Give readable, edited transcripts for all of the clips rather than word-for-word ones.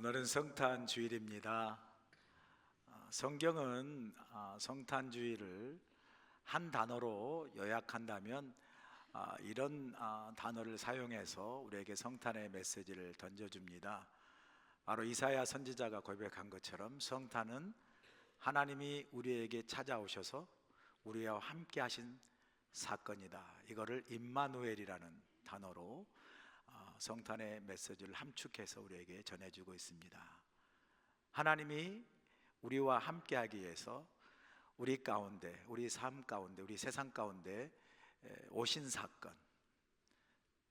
오늘은 성탄 주일입니다. 성경은 성탄 주일을 한 단어로 요약한다면 이런 단어를 사용해서 우리에게 성탄의 메시지를 던져줍니다. 바로 이사야 선지자가 고백한 것처럼 성탄은 하나님이 우리에게 찾아오셔서 우리와 함께 하신 사건이다. 이거를 임마누엘이라는 단어로 성탄의 메시지를 함축해서 우리에게 전해주고 있습니다. 하나님이 우리와 함께하기 위해서 우리 가운데, 우리 삶 가운데, 우리 세상 가운데 오신 사건,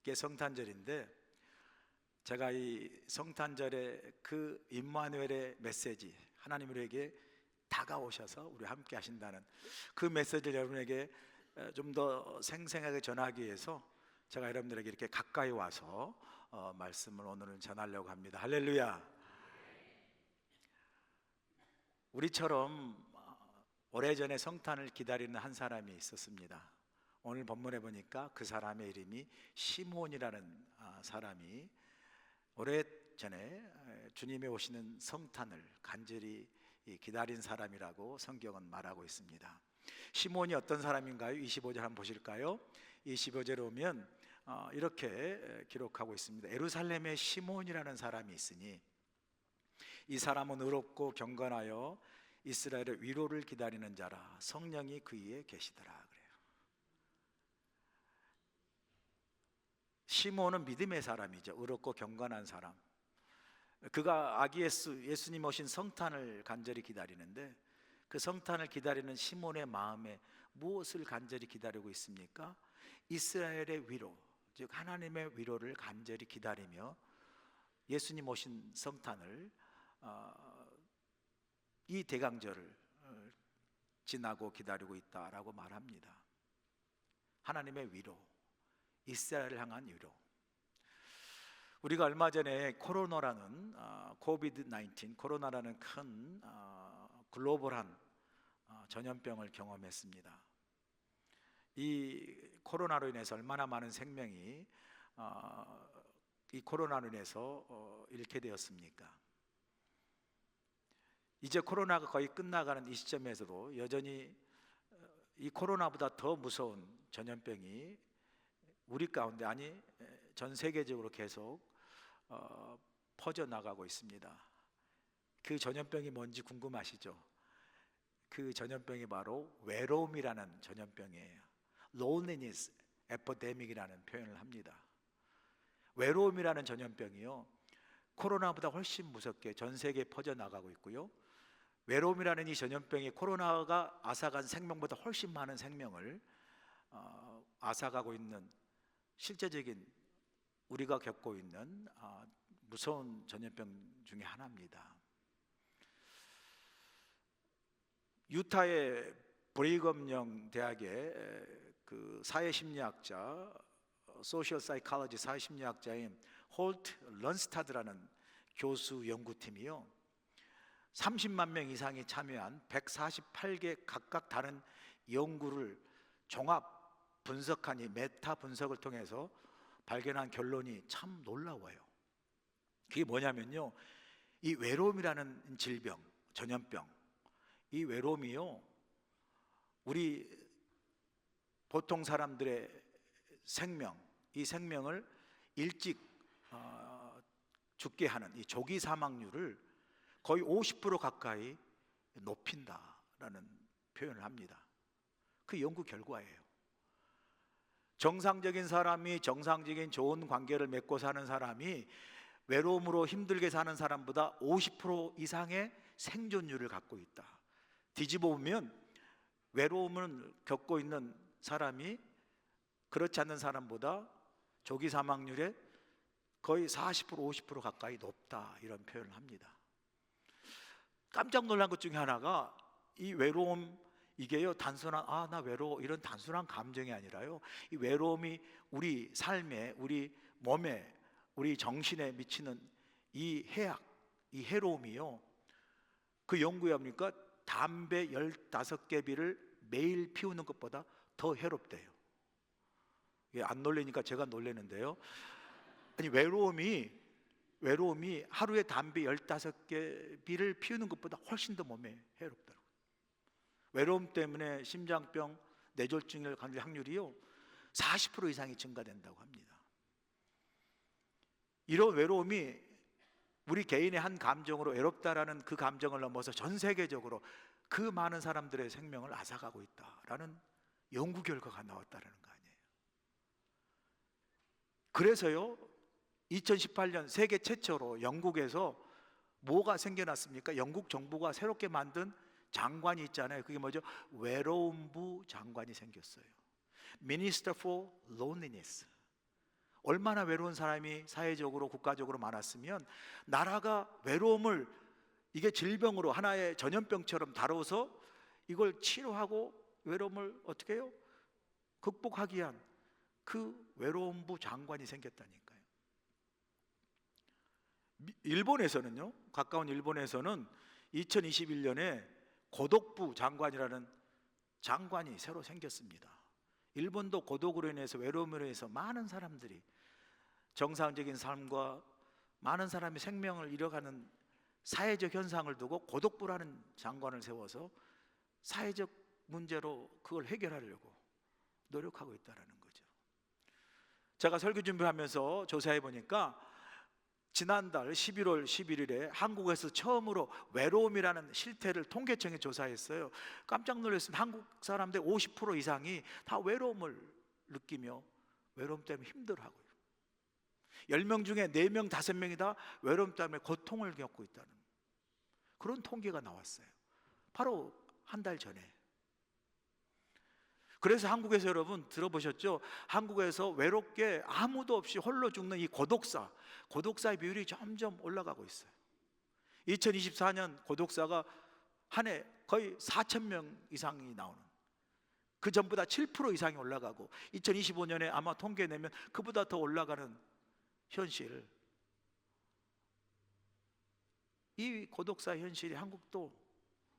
이게 성탄절인데, 제가 이 성탄절의 그 임마누엘의 메시지, 하나님 우리에게 다가오셔서 우리와 함께 하신다는 그 메시지를 여러분에게 좀 더 생생하게 전하기 위해서 제가 여러분들에게 이렇게 가까이 와서 말씀을 오늘은 전하려고 합니다. 할렐루야. 우리처럼 오래전에 성탄을 기다리는 한 사람이 있었습니다. 오늘 본문에 보니까 그 사람의 이름이 시므온이라는 사람이 오래전에 주님이 오시는 성탄을 간절히 기다린 사람이라고 성경은 말하고 있습니다. 시므온이 어떤 사람인가요? 25절 한번 보실까요? 25절에 오면 이렇게 기록하고 있습니다. 예루살렘에 시므온이라는 사람이 있으니 이 사람은 의롭고 경건하여 이스라엘의 위로를 기다리는 자라. 성령이 그 위에 계시더라. 그래요. 시므온은 믿음의 사람이죠. 의롭고 경건한 사람. 그가 아기 예수님 오신 성탄을 간절히 기다리는데, 그 성탄을 기다리는 시므온의 마음에 무엇을 간절히 기다리고 있습니까? 이스라엘의 위로, 즉 하나님의 위로를 간절히 기다리며 예수님 오신 성탄을 이 대강절을 지나고 기다리고 있다라고 말합니다. 하나님의 위로, 이스라엘을 향한 위로. 우리가 얼마 전에 코로나라는 코비드-19, 코로나라는 큰 글로벌한 전염병을 경험했습니다. 이 코로나로 인해서 얼마나 많은 생명이 이 코로나로 인해서 잃게 되었습니까? 이제 코로나가 거의 끝나가는 이 시점에서도 여전히 이 코로나보다 더 무서운 전염병이 우리 가운데, 아니 전 세계적으로 계속 퍼져나가고 있습니다. 그 전염병이 뭔지 궁금하시죠? 그 전염병이 바로 외로움이라는 전염병이에요. Loneliness epidemic이라는 표현을 합니다. 외로움이라는 전염병이요, 코로나보다 훨씬 무섭게 전 세계에 퍼져나가고 있고요, 외로움이라는 이 전염병이 코로나가 앗아간 생명보다 훨씬 많은 생명을 앗아가고 있는 실제적인, 우리가 겪고 있는 무서운 전염병 중에 하나입니다. 유타의 브리검영 대학의 그 사회심리학자, 소셜 사이콜로지 사회심리학자인 홀트 런스타드라는 교수 연구팀이요, 30만 명 이상이 참여한 148개 각각 다른 연구를 종합 분석한 이 메타 분석을 통해서 발견한 결론이 참 놀라워요. 그게 뭐냐면요, 이 외로움이라는 질병, 전염병, 이 외로움이요, 우리 보통 사람들의 생명, 이 생명을 일찍 죽게 하는 이 조기 사망률을 거의 50% 가까이 높인다라는 표현을 합니다. 그 연구 결과예요. 정상적인 사람이, 정상적인 좋은 관계를 맺고 사는 사람이 외로움으로 힘들게 사는 사람보다 50% 이상의 생존율을 갖고 있다. 뒤집어 보면 외로움을 겪고 있는 사람이 그렇지 않는 사람보다 조기 사망률에 거의 40%, 50% 가까이 높다, 이런 표현을 합니다. 깜짝 놀란 것 중에 하나가 이 외로움, 이게요, 단순한 나 외로워, 이런 단순한 감정이 아니라요, 이 외로움이 우리 삶에, 우리 몸에, 우리 정신에 미치는 이 해악, 이 해로움이요, 그 연구에 보니까 담배 15개비를 매일 피우는 것보다 더 해롭대요. 이게 안 놀래니까 제가 놀래는데요, 아니 외로움이 외로움이 하루에 담배 15개 비를 피우는 것보다 훨씬 더 몸에 해롭더라고요. 외로움 때문에 심장병, 뇌졸중을 갖는 확률이요 40% 이상이 증가된다고 합니다. 이런 외로움이 우리 개인의 한 감정으로 외롭다라는 그 감정을 넘어서 전 세계적으로 그 많은 사람들의 생명을 앗아가고 있다라는 연구 결과가 나왔다는 거 아니에요. 그래서요 2018년 세계 최초로 영국에서 뭐가 생겨났습니까? 영국 정부가 새롭게 만든 장관이 있잖아요. 그게 뭐죠? 외로움부 장관이 생겼어요. Minister for Loneliness. 얼마나 외로운 사람이 사회적으로 국가적으로 많았으면 나라가 외로움을 이게 질병으로 하나의 전염병처럼 다뤄서 이걸 치료하고 외로움을 어떻게 해요? 극복하기 위한 그 외로움부 장관이 생겼다니까요. 일본에서는요, 가까운 일본에서는 2021년에 고독부 장관이라는 장관이 새로 생겼습니다. 일본도 고독으로 인해서 외로움으로 인해서 많은 사람들이 정상적인 삶과 많은 사람이 생명을 잃어가는 사회적 현상을 두고 고독부라는 장관을 세워서 사회적 문제로 그걸 해결하려고 노력하고 있다는 거죠. 제가 설교 준비하면서 조사해 보니까 지난달 11월 11일에 한국에서 처음으로 외로움이라는 실태를 통계청에 조사했어요. 깜짝 놀랐습니다. 한국 사람들 50% 이상이 다 외로움을 느끼며 외로움 때문에 힘들어하고요. 10명 중에 4명, 5명이 다 외로움 때문에 고통을 겪고 있다는 그런 통계가 나왔어요. 바로 한 달 전에. 그래서 한국에서 여러분 들어보셨죠? 한국에서 외롭게 아무도 없이 홀로 죽는 이 고독사의 비율이 점점 올라가고 있어요. 2024년 고독사가 한 해 거의 4,000명 이상이 나오는, 그 전보다 7% 이상이 올라가고 2025년에 아마 통계 내면 그보다 더 올라가는 현실. 이 고독사의 현실이 한국도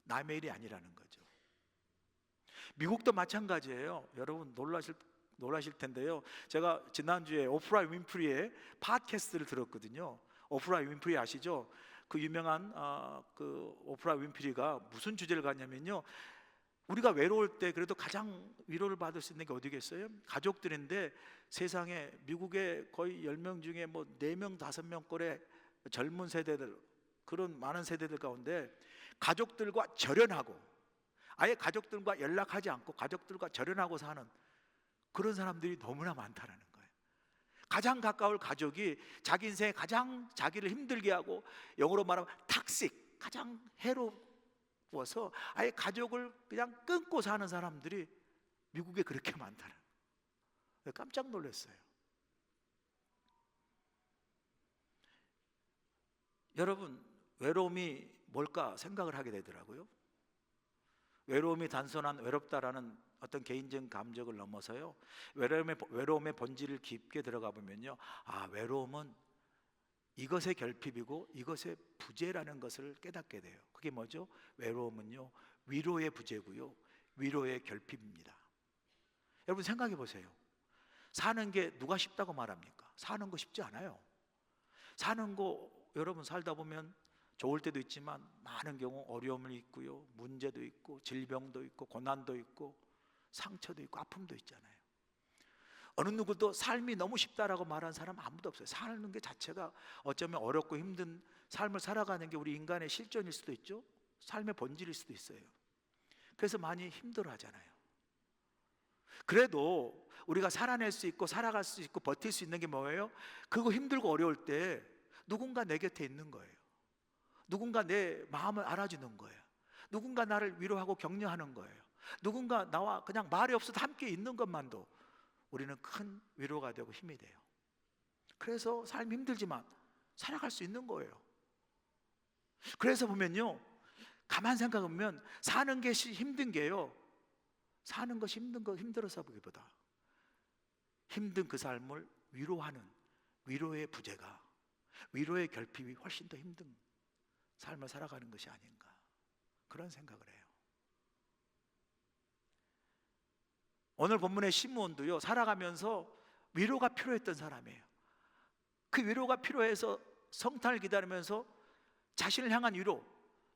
남의 일이 아니라는 거죠. 미국도 마찬가지예요. 여러분 놀라실 텐데요. 제가 지난주에 오프라 윈프리의 팟캐스트를 들었거든요. 오프라 윈프리 아시죠? 그 유명한 그 오프라 윈프리가 무슨 주제를 가냐면요, 우리가 외로울 때 그래도 가장 위로를 받을 수 있는 게 어디겠어요? 가족들인데 세상에 미국의 거의 10명 중에 뭐 4명, 5명 꼴의 젊은 세대들, 그런 많은 세대들 가운데 가족들과 절연하고 아예 가족들과 연락하지 않고 가족들과 절연하고 사는 그런 사람들이 너무나 많다라는 거예요. 가장 가까울 가족이 자기 인생에 가장 자기를 힘들게 하고, 영어로 말하면 탁식, 가장 해로워서 아예 가족을 그냥 끊고 사는 사람들이 미국에 그렇게 많다는 거예요. 깜짝 놀랐어요. 여러분, 외로움이 뭘까 생각을 하게 되더라고요. 외로움이 단순한 외롭다라는 어떤 개인적인 감정을 넘어서요, 외로움의 본질을 깊게 들어가 보면요, 외로움은 이것의 결핍이고 이것의 부재라는 것을 깨닫게 돼요. 그게 뭐죠? 외로움은요 위로의 부재고요 위로의 결핍입니다. 여러분 생각해 보세요. 사는 게 누가 쉽다고 말합니까? 사는 거 쉽지 않아요. 사는 거 여러분 살다 보면 좋을 때도 있지만 많은 경우 어려움이 있고요, 문제도 있고 질병도 있고 고난도 있고 상처도 있고 아픔도 있잖아요. 어느 누구도 삶이 너무 쉽다라고 말하는 사람 아무도 없어요. 사는 게 자체가 어쩌면 어렵고 힘든 삶을 살아가는 게 우리 인간의 실존일 수도 있죠. 삶의 본질일 수도 있어요. 그래서 많이 힘들어하잖아요. 그래도 우리가 살아낼 수 있고 살아갈 수 있고 버틸 수 있는 게 뭐예요? 그거 힘들고 어려울 때 누군가 내 곁에 있는 거예요. 누군가 내 마음을 알아주는 거예요. 누군가 나를 위로하고 격려하는 거예요. 누군가 나와 그냥 말이 없어도 함께 있는 것만도 우리는 큰 위로가 되고 힘이 돼요. 그래서 삶이 힘들지만 살아갈 수 있는 거예요. 그래서 보면요, 가만 생각하면 사는 게 힘든 게요, 사는 것이 힘들어서 보기보다 힘든 그 삶을 위로하는 위로의 부재가, 위로의 결핍이 훨씬 더 힘든 삶을 살아가는 것이 아닌가, 그런 생각을 해요. 오늘 본문의 시므온도요 살아가면서 위로가 필요했던 사람이에요. 그 위로가 필요해서 성탄을 기다리면서 자신을 향한 위로,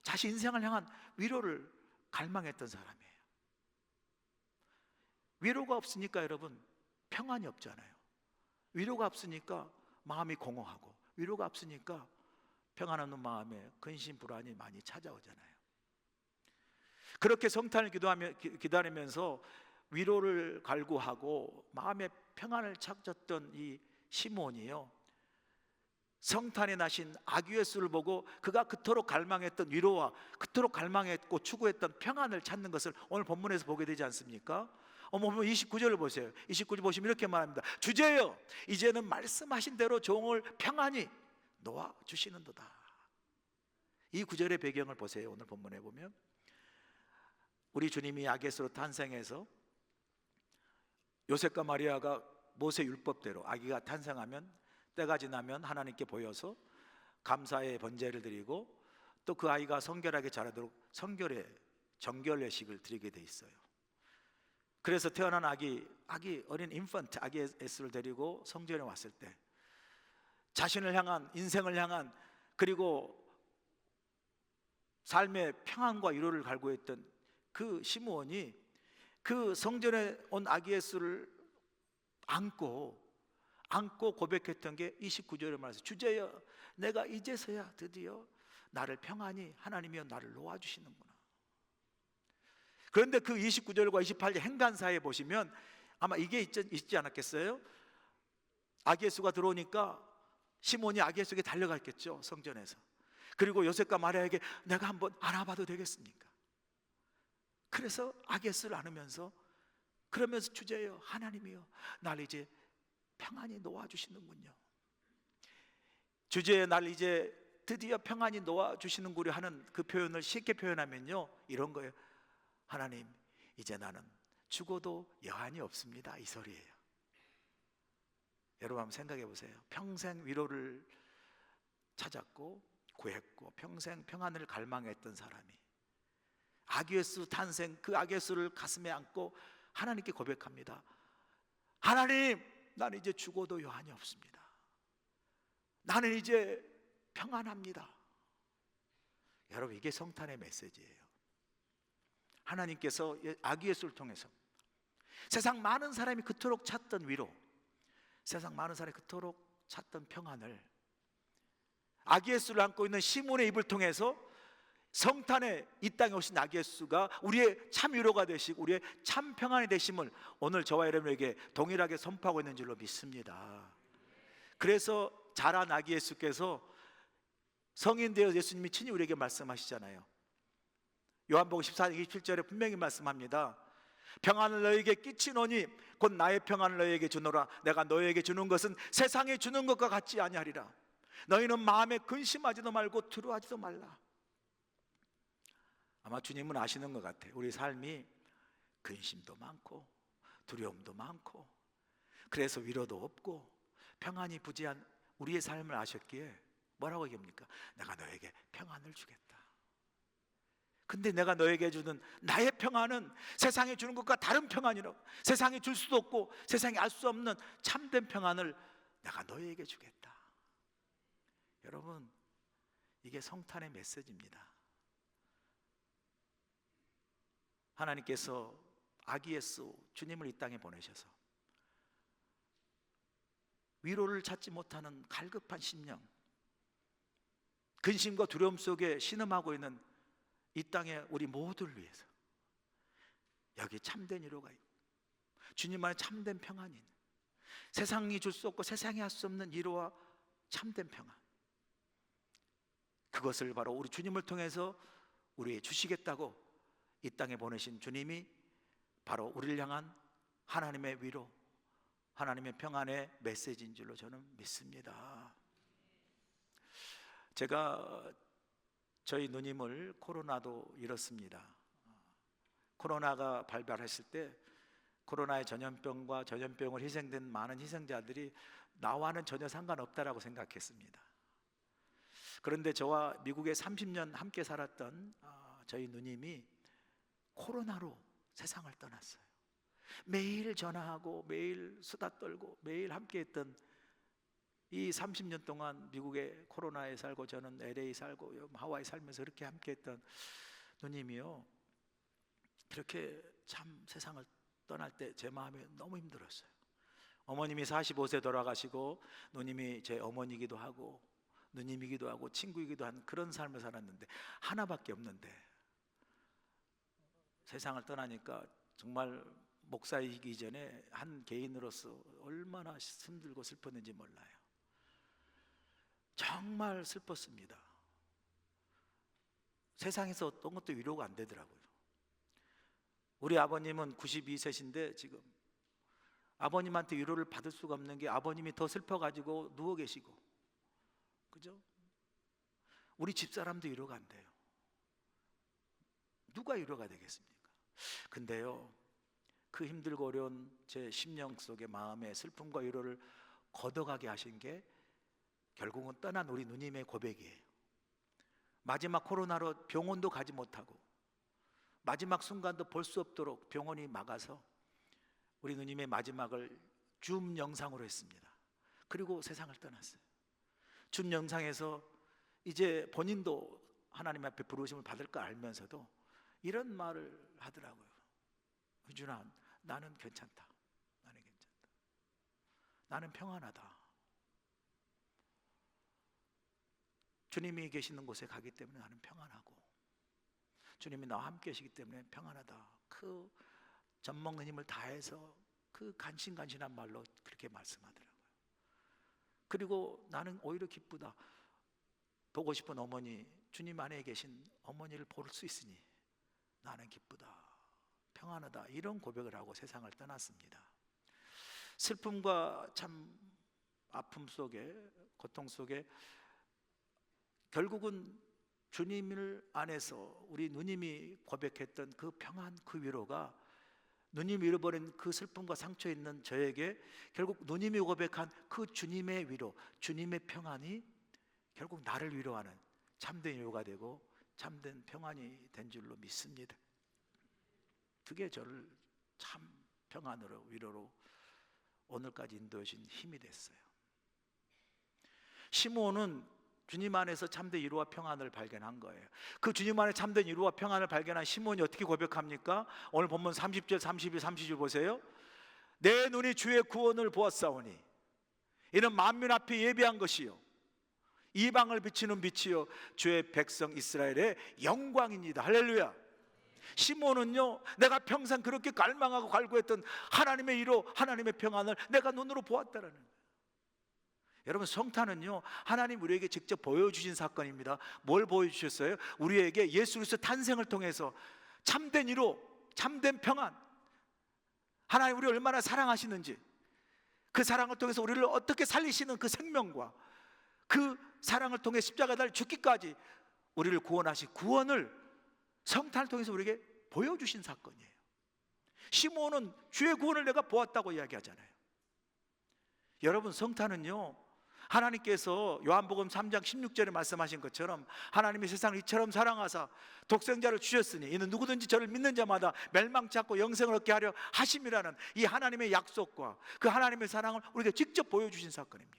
자신 인생을 향한 위로를 갈망했던 사람이에요. 위로가 없으니까 여러분 평안이 없잖아요. 위로가 없으니까 마음이 공허하고, 위로가 없으니까 평안 없는 마음에 근심 불안이 많이 찾아오잖아요. 그렇게 성탄을 기다리면서 위로를 갈구하고 마음의 평안을 찾았던 이 시몬이요, 성탄에 나신 아기 예수를 보고 그가 그토록 갈망했던 위로와 그토록 갈망했고 추구했던 평안을 찾는 것을 오늘 본문에서 보게 되지 않습니까? 보면 29절을 보세요. 29절 보시면 이렇게 말합니다. 주제여, 이제는 말씀하신 대로 종을 평안히 놓아 주시는도다. 이 구절의 배경을 보세요. 오늘 본문에 보면 우리 주님이 아기에스로 탄생해서 요셉과 마리아가 모세 율법대로 아기가 탄생하면, 때가 지나면 하나님께 보여서 감사의 번제를 드리고 또 그 아이가 성결하게 자라도록 정결 예식을 드리게 돼 있어요. 그래서 태어난 아기 어린 인펀트 아기 예수를 데리고 성전에 왔을 때 자신을 향한, 인생을 향한, 그리고 삶의 평안과 위로를 갈구했던 그 시므온이 그 성전에 온 아기 예수를 안고 고백했던 게 29절에 말해서 주제여, 내가 이제서야 드디어 나를 평안히, 하나님이여 나를 놓아주시는구나. 그런데 그 29절과 28절 행간 사이에 보시면 아마 이게 있지 않았겠어요? 아기 예수가 들어오니까 시몬이 아기 예수에게 달려갔겠죠, 성전에서. 그리고 요셉과 마리아에게 내가 한번 안아봐도 되겠습니까? 그래서 아기 예수를 안으면서, 그러면서 주제여, 하나님이여 날 이제 평안히 놓아주시는군요. 주제에 날 이제 드디어 평안히 놓아주시는구려 하는 그 표현을 쉽게 표현하면요, 이런 거예요. 하나님, 이제 나는 죽어도 여한이 없습니다, 이 소리예요. 여러분 한번 생각해 보세요. 평생 위로를 찾았고 구했고 평생 평안을 갈망했던 사람이 아기 예수 탄생, 그 아기 예수를 가슴에 안고 하나님께 고백합니다. 하나님, 나는 이제 죽어도 여한이 없습니다. 나는 이제 평안합니다. 여러분, 이게 성탄의 메시지예요. 하나님께서 아기 예수를 통해서 세상 많은 사람이 그토록 찾던 위로, 세상 많은 사람이 그토록 찾던 평안을 아기 예수를 안고 있는 시몬의 입을 통해서 성탄에 이 땅에 오신 아기 예수가 우리의 참 위로가 되시고 우리의 참 평안이 되심을 오늘 저와 여러분에게 동일하게 선포하고 있는 줄로 믿습니다. 그래서 자란 아기 예수께서 성인 되어 예수님이 친히 우리에게 말씀하시잖아요. 요한복음 14장 27절에 분명히 말씀합니다. 평안을 너에게 끼치노니 곧 나의 평안을 너에게 주노라. 내가 너에게 주는 것은 세상에 주는 것과 같지 아니하리라. 너희는 마음에 근심하지도 말고 두려워하지도 말라. 아마 주님은 아시는 것 같아요. 우리 삶이 근심도 많고 두려움도 많고 그래서 위로도 없고 평안이 부재한 우리의 삶을 아셨기에 뭐라고 얘기합니까? 내가 너에게 평안을 주겠다. 근데 내가 너에게 주는 나의 평안은 세상에 주는 것과 다른 평안이라고, 세상에 줄 수도 없고 세상에 알 수 없는 참된 평안을 내가 너에게 주겠다. 여러분, 이게 성탄의 메시지입니다. 하나님께서 아기 예수 주님을 이 땅에 보내셔서 위로를 찾지 못하는 갈급한 심령, 근심과 두려움 속에 신음하고 있는 이 땅에 우리 모두를 위해서 여기 참된 위로가 있고 주님만의 참된 평안이 있는, 세상이 줄 수 없고 세상이 할 수 없는 위로와 참된 평안, 그것을 바로 우리 주님을 통해서 우리에게 주시겠다고 이 땅에 보내신 주님이 바로 우리를 향한 하나님의 위로, 하나님의 평안의 메시지인 줄로 저는 믿습니다. 제가 저희 누님을 코로나도 잃었습니다. 코로나가 발발했을 때 코로나의 전염병과 전염병을 희생된 많은 희생자들이 나와는 전혀 상관없다라고 생각했습니다. 그런데 저와 미국에 30년 함께 살았던 저희 누님이 코로나로 세상을 떠났어요. 매일 전화하고 매일 수다 떨고 매일 함께했던 이 30년 동안 미국에 코로나에 살고 저는 LA 살고 하와이 살면서 이렇게 함께했던 누님이요, 그렇게 참 세상을 떠날 때 제 마음이 너무 힘들었어요. 어머님이 45세 돌아가시고 누님이 제 어머니이기도 하고 누님이기도 하고 친구이기도 한 그런 삶을 살았는데, 하나밖에 없는데 세상을 떠나니까 정말 목사이기 전에 한 개인으로서 얼마나 힘들고 슬펐는지 몰라요. 정말 슬펐습니다. 세상에서 어떤 것도 위로가 안 되더라고요. 우리 아버님은 92세신데 지금 아버님한테 위로를 받을 수가 없는 게, 아버님이 더 슬퍼가지고 누워 계시고, 그죠? 우리 집사람도 위로가 안 돼요. 누가 위로가 되겠습니까? 근데요, 그 힘들고 어려운 제 심령 속의 마음의 슬픔과 위로를 걷어가게 하신 게 결국은 떠난 우리 누님의 고백이에요. 마지막 코로나로 병원도 가지 못하고 마지막 순간도 볼 수 없도록 병원이 막아서 우리 누님의 마지막을 줌 영상으로 했습니다. 그리고 세상을 떠났어요. 줌 영상에서 이제 본인도 하나님 앞에 부르심을 받을 걸 알면서도 이런 말을 하더라고요. 유준아, 나는 괜찮다. 나는 괜찮다. 나는 평안하다. 주님이 계시는 곳에 가기 때문에 나는 평안하고, 주님이 나와 함께 계시기 때문에 평안하다. 그 젖먹는 힘을 다해서 그 간신간신한 말로 그렇게 말씀하더라고요. 그리고 나는 오히려 기쁘다. 보고 싶은 어머니, 주님 안에 계신 어머니를 볼 수 있으니 나는 기쁘다, 평안하다, 이런 고백을 하고 세상을 떠났습니다. 슬픔과 참 아픔 속에, 고통 속에 결국은 주님을 안에서 우리 누님이 고백했던 그 평안, 그 위로가, 누님이 잃어버린 그 슬픔과 상처에 있는 저에게 결국 누님이 고백한 그 주님의 위로, 주님의 평안이 결국 나를 위로하는 참된 위로가 되고 참된 평안이 된 줄로 믿습니다. 그게 저를 참 평안으로, 위로로 오늘까지 인도해 주신 힘이 됐어요. 시므온은 주님 안에서 참된 위로와 평안을 발견한 거예요. 그 주님 안에 참된 위로와 평안을 발견한 시므온이 어떻게 고백합니까? 오늘 본문 30절, 31, 30절 보세요. 내 눈이 주의 구원을 보았사오니 이는 만민 앞에 예비한 것이요 이방을 비치는 빛이요 주의 백성 이스라엘의 영광입니다. 할렐루야. 시므온은요, 내가 평생 그렇게 갈망하고 갈구했던 하나님의 위로, 하나님의 평안을 내가 눈으로 보았다라는 거예요. 여러분, 성탄은요, 하나님 우리에게 직접 보여주신 사건입니다. 뭘 보여주셨어요? 우리에게 예수 그리스도 탄생을 통해서 참된 위로, 참된 평안, 하나님 우리를 얼마나 사랑하시는지, 그 사랑을 통해서 우리를 어떻게 살리시는 그 생명과 그 사랑을 통해 십자가 달 죽기까지 우리를 구원하신 구원을 성탄을 통해서 우리에게 보여주신 사건이에요. 시므온은 주의 구원을 내가 보았다고 이야기하잖아요. 여러분, 성탄은요, 하나님께서 요한복음 3장 16절에 말씀하신 것처럼 하나님이 세상을 이처럼 사랑하사 독생자를 주셨으니 이는 누구든지 저를 믿는 자마다 멸망치 않고 영생을 얻게 하려 하심이라는 이 하나님의 약속과 그 하나님의 사랑을 우리에게 직접 보여주신 사건입니다.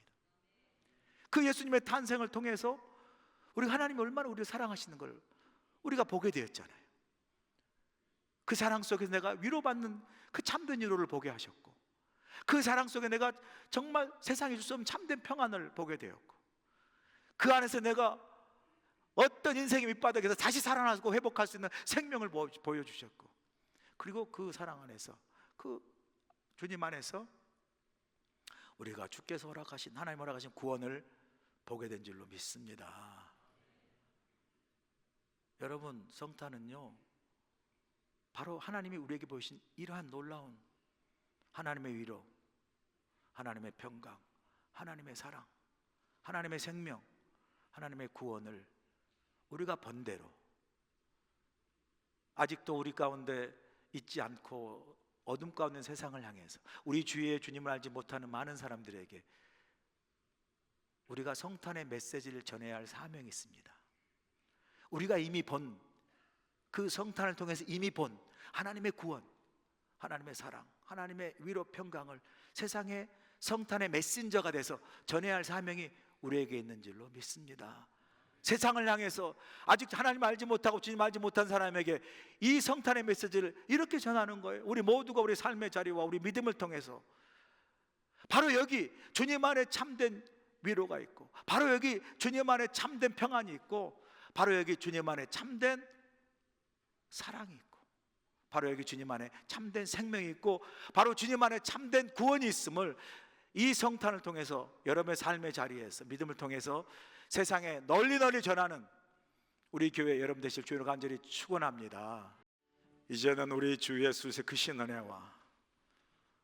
그 예수님의 탄생을 통해서 우리가 하나님이 얼마나 우리를 사랑하시는 걸 우리가 보게 되었잖아요. 그 사랑 속에서 내가 위로받는 그 참된 위로를 보게 하셨고, 그 사랑 속에 내가 정말 세상에 줄 수 없는 참된 평안을 보게 되었고, 그 안에서 내가 어떤 인생의 밑바닥에서 다시 살아나고 회복할 수 있는 생명을 보여주셨고, 그리고 그 사랑 안에서, 그 주님 안에서 우리가 주께서 허락하신, 하나님 허락하신 구원을 보게 된 줄로 믿습니다. 여러분, 성탄은요, 바로 하나님이 우리에게 보이신 이러한 놀라운 하나님의 위로, 하나님의 평강, 하나님의 사랑, 하나님의 생명, 하나님의 구원을 우리가 번대로 아직도 우리 가운데 있지 않고 어둠 가운데 세상을 향해서 우리 주위에 주님을 알지 못하는 많은 사람들에게 우리가 성탄의 메시지를 전해야 할 사명이 있습니다. 우리가 이미 본, 그 성탄을 통해서 이미 본 하나님의 구원, 하나님의 사랑, 하나님의 위로 평강을 세상에 성탄의 메신저가 돼서 전해야 할 사명이 우리에게 있는 줄로 믿습니다. 세상을 향해서 아직 하나님 알지 못하고 주님 알지 못한 사람에게 이 성탄의 메시지를 이렇게 전하는 거예요. 우리 모두가 우리 삶의 자리와 우리 믿음을 통해서 바로 여기 주님 안에 참된 위로가 있고, 바로 여기 주님 안에 참된 평안이 있고, 바로 여기 주님 안에 참된 사랑이 있고, 바로 여기 주님 안에 참된 생명이 있고, 바로 주님 안에 참된 구원이 있음을 이 성탄을 통해서 여러분의 삶의 자리에서 믿음을 통해서 세상에 널리 전하는 우리 교회 여러분 되실 주를 간절히 축원합니다. 이제는 우리 주 예수의 크신 은혜와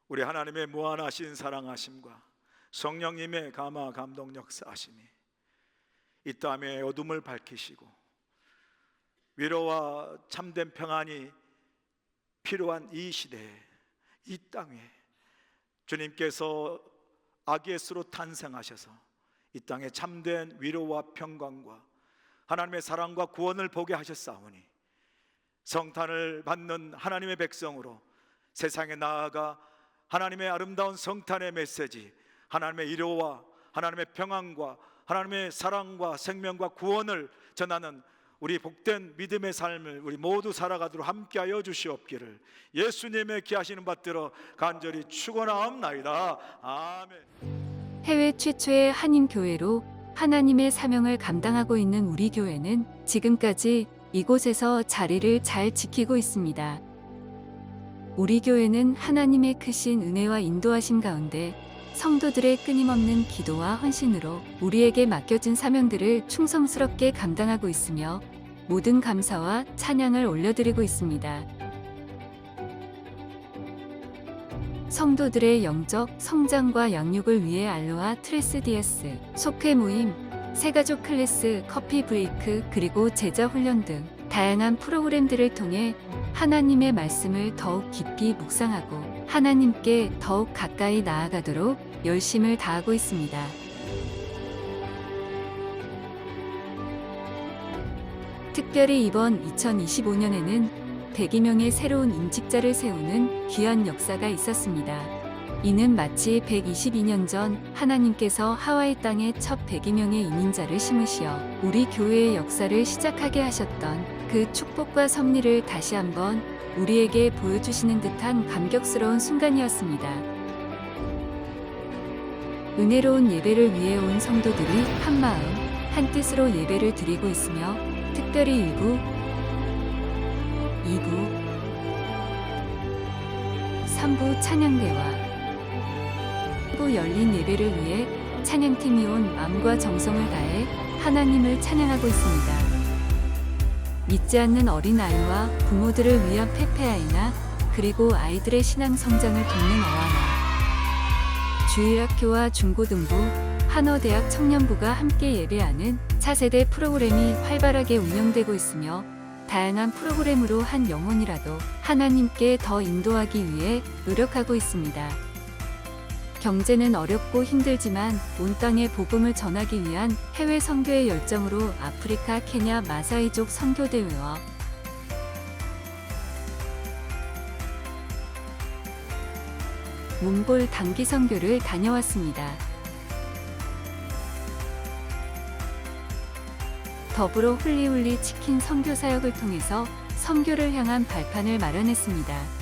우리 하나님의 무한하신 사랑하심과 성령님의 감화 감동 역사하심이 이 땅의 어둠을 밝히시고 위로와 참된 평안이 필요한 이 시대에, 이 땅에 주님께서 아기 예수로 탄생하셔서 이 땅에 참된 위로와 평강과 하나님의 사랑과 구원을 보게 하셨사오니 성탄을 받는 하나님의 백성으로 세상에 나아가 하나님의 아름다운 성탄의 메시지, 하나님의 위로와 하나님의 평안과 하나님의 사랑과 생명과 구원을 전하는 우리 복된 믿음의 삶을 우리 모두 살아가도록 함께하여 주시옵기를 예수님의 귀하시는 받들어 간절히 축원하옵나이다. 아멘. 해외 최초의 한인교회로 하나님의 사명을 감당하고 있는 우리 교회는 지금까지 이곳에서 자리를 잘 지키고 있습니다. 우리 교회는 하나님의 크신 은혜와 인도하심 가운데 성도들의 끊임없는 기도와 헌신으로 우리에게 맡겨진 사명들을 충성스럽게 감당하고 있으며 모든 감사와 찬양을 올려드리고 있습니다. 성도들의 영적 성장과 양육을 위해 알로하 트레스디에스, 속회 모임, 새가족 클래스, 커피 브레이크, 그리고 제자 훈련 등 다양한 프로그램들을 통해 하나님의 말씀을 더욱 깊이 묵상하고 하나님께 더욱 가까이 나아가도록 열심을 다하고 있습니다. 특별히 이번 2025년에는 100여 명의 새로운 임직자를 세우는 귀한 역사가 있었습니다. 이는 마치 122년 전 하나님께서 하와이 땅에 첫 100여 명의 이민자를 심으시어 우리 교회의 역사를 시작하게 하셨던 그 축복과 섭리를 다시 한번 우리에게 보여주시는 듯한 감격스러운 순간이었습니다. 은혜로운 예배를 위해 온 성도들이 한마음 한뜻으로 예배를 드리고 있으며 특별히 1부, 2부, 3부 찬양대와 부 열린 예배를 위해 찬양팀이 온 마음과 정성을 다해 하나님을 찬양하고 있습니다. 믿지 않는 어린아이와 부모들을 위한 페페아이나 그리고 아이들의 신앙 성장을 돕는 어와나 주일학교와 중고등부, 한어대학 청년부가 함께 예배하는 차세대 프로그램이 활발하게 운영되고 있으며 다양한 프로그램으로 한 영혼이라도 하나님께 더 인도하기 위해 노력하고 있습니다. 경제는 어렵고 힘들지만 온 땅에 복음을 전하기 위한 해외 선교의 열정으로 아프리카, 케냐, 마사이족 선교대회와 몽골 단기 선교를 다녀왔습니다. 더불어 훌리훌리 치킨 선교 사역을 통해서 선교를 향한 발판을 마련했습니다.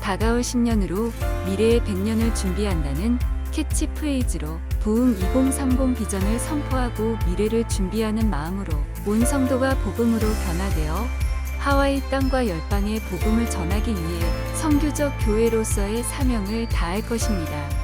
다가올 10년으로 미래의 100년을 준비한다는 캐치프레이즈로 부흥 2030 비전을 선포하고 미래를 준비하는 마음으로 온 성도가 복음으로 변화되어 하와이 땅과 열방에 복음을 전하기 위해 선교적 교회로서의 사명을 다할 것입니다.